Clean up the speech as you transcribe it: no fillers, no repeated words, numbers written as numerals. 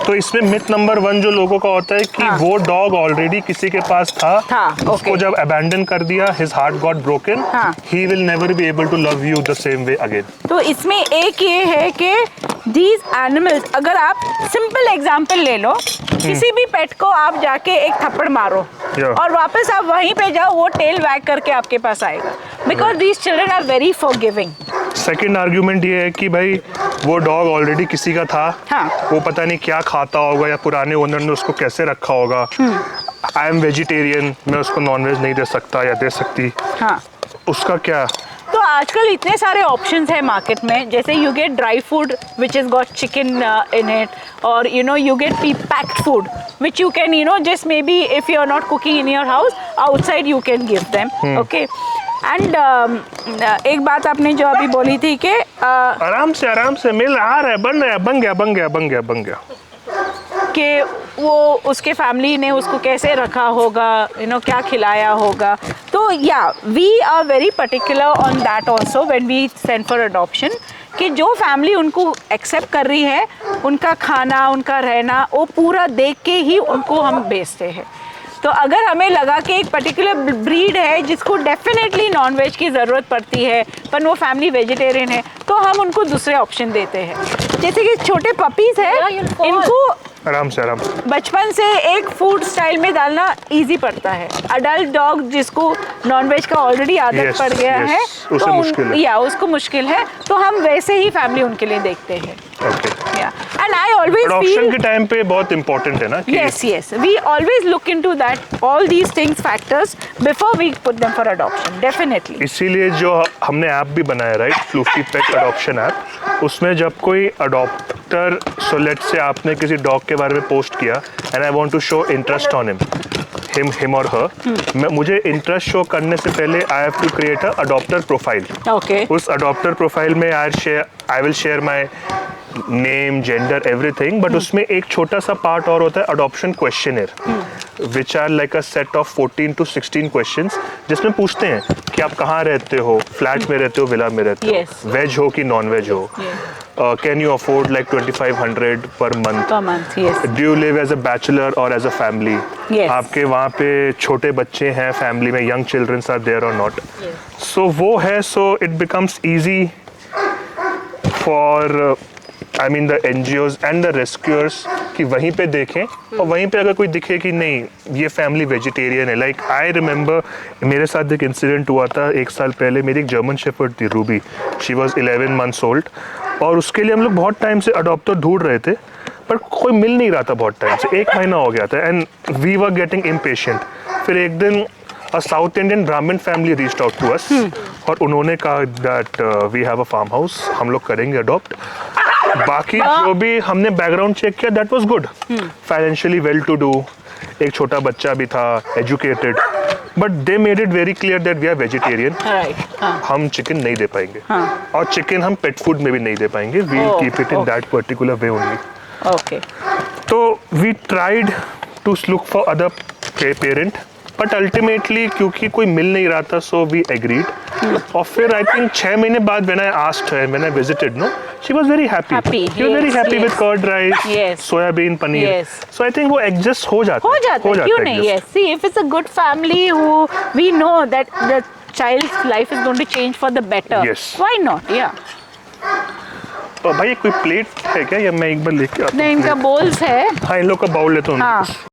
तो इसमें myth number 1 जो लोगों का होता है कि वो डॉग ऑलरेडी किसी के पास था उसको जब अबैंडन कर दिया, his heart got broken, he will never be able to love you the same way again. तो इसमें एक ये है कि दीज एनिमल्स, अगर आप सिंपल एग्जांपल ले लो, किसी भी पेट को आप जाके एक थप्पड़ मारो और वापस आप वहीं पे जाओ, वो टेल वैग करके आपके पास आएगा, because these children are very forgiving. Second argument ये है कि भाई वो डॉग ऑलरेडी किसी का था, वो पता नहीं क्या खाता होगा या पुराने ओनर ने उसको कैसे रखा होगा। आई एम वेजिटेरियन, मैं उसको नॉनवेज नहीं दे सकता या दे सकती, उसका क्या? तो आजकल इतने सारे ऑप्शंस है मार्केट में, जैसे you get dry food which is got chicken in it, और you know you get packed food which you can, you know, just may be if you are not cooking in your house, outside you can give them, okay. And एक बात आपने जो अभी बोली थी कि आराम से मिल आ रहा है, बन गया कि वो उसके फैमिली ने उसको कैसे रखा होगा, यू नो, क्या खिलाया होगा। तो yeah we are very particular on that also when we send for adoption, कि जो फैमिली उनको एक्सेप्ट कर रही है, उनका खाना, उनका रहना, वो पूरा देख के ही उनको हम भेजते हैं। तो अगर हमें लगा कि एक पर्टिकुलर ब्रीड है जिसको डेफिनेटली नॉनवेज की ज़रूरत पड़ती है पर वो फैमिली वेजिटेरियन है, तो हम उनको दूसरे ऑप्शन देते हैं। जैसे कि छोटे पपीज़ हैं, इनको आराम से बचपन से एक फूड स्टाइल में डालना इजी पड़ता है। अडल्ट डॉग जिसको नॉनवेज का ऑलरेडी आदत पड़ गया है, तो उसको मुश्किल है, तो हम वैसे ही फैमिली उनके लिए देखते हैं। And I always feel adoption के टाइम पे बहुत इम्पोर्टेंट है ना कि yes we always look into that all these things factors before we put them for adoption, definitely। इसीलिए जो हमने ऐप भी बनाया, राइट, फ्लूफी पेट अडॉप्शन ऐप, उसमें जब कोई अडॉप्टर, सो लेट से आपने किसी डॉग के बारे में पोस्ट किया and I want to show interest on him or her, मुझे इंटरेस्ट शो करने से पहले I have to create a adopter profile. उस अडॉप्टर प्रोफाइल में I will share my name, gender, everything, but उसमें एक छोटा सा पार्ट और होता है adoption questionnaire, which are like a set of 14 to 16 questions, जिसमें पूछते हैं कि आप कहाँ रहते हो, फ्लैट में रहते हो, विला में रहते हो, वेज हो कि नॉन वेज हो, can you afford like 2500 per month, do you live as a bachelor or as a family, आपके वहाँ पे छोटे बच्चे हैं फैमिली में, young childrens are there or not. So वो है, so it becomes easy for I mean the NGOs and the rescuers कि वहीं पे देखें, और वहीं पे अगर कोई दिखे कि नहीं ये फैमिली वेजिटेरियन है। लाइक आई रिमेंबर मेरे साथ एक इंसिडेंट हुआ था 1 साल पहले। मेरी एक जर्मन शेफर्ड थी, Ruby, she was 11 months old, और उसके लिए हम लोग बहुत टाइम से अडॉप्टर ढूंढ रहे थे, पर कोई मिल नहीं रहा था बहुत टाइम से, 1 महीना हो गया था, and we were getting impatient. फिर एक दिन a South Indian Brahmin family reached out to us, और उन्होंने कहा that we have a farm house, हम लोग करेंगे अडॉप्ट। बाकी जो भी हमने बैकग्राउंड चेक किया, that was good, financially well to do, एक छोटा बच्चा भी था, educated, but they made it very clear that we are vegetarian, हम चिकन नहीं दे पाएंगे, और चिकन हम पेट फूड में भी नहीं दे पाएंगे, we will keep it in that particular way only. तो we tried to look for other parent, but ultimately क्योंकि कोई मिल नहीं रहा था, सो वी एग्रीड। और फिर आई थिंक 6 महीने बाद when I asked her, when I visited, no, she was very happy, she was very happy with curd rice, soybean paneer. So I think वो एडजस्ट हो जाता है, क्यों नहीं? Yes, see if it's a good family who we know that the child's life is going to change for the better, why not? या भाई कोई plate है क्या, या मैं एक बार लेके आता हूं? नहीं, इनका बोल्स है। हाँ, इन लोग का बाउल लेता हूं।